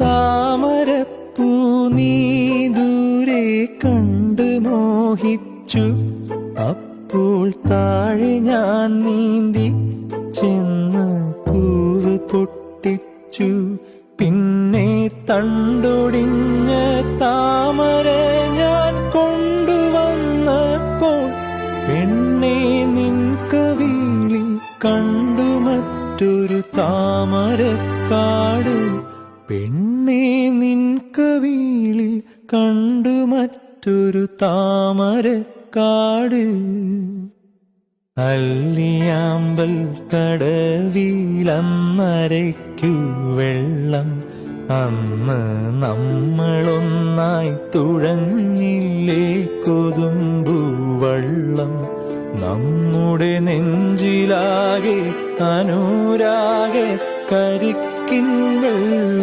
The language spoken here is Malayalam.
താമരപ്പൂ നീ ദൂരെ കണ്ട് മോഹിച്ചു. അപ്പോൾ താഴെ ഞാൻ നീന്തി ചെന്ന് പൂവ് പൊട്ടിച്ചു. പിന്നെ തണ്ടൊടിഞ്ഞ താമര ഞാൻ കൊണ്ടുവന്നപ്പോൾ പെണ്ണെ നിൻ കവിളിൽ കണ്ടു മറ്റൊരു താമരക്കാട്. പെണ്ണെ നിൻ കവിളിൽ കണ്ടു മറ്റൊരു താമരക്കാട്. അല്ലിയാമ്പൽ കടവിലന്നരയ്ക്കു വെള്ളം. അന്ന് നമ്മളൊന്നായി തുഴഞ്ഞില്ലേ കൊതുമ്പു വള്ളം. നമ്മുടെ നെഞ്ചിലാകെ അനുരാഗ കരിക്കിൻ വെള്ളം.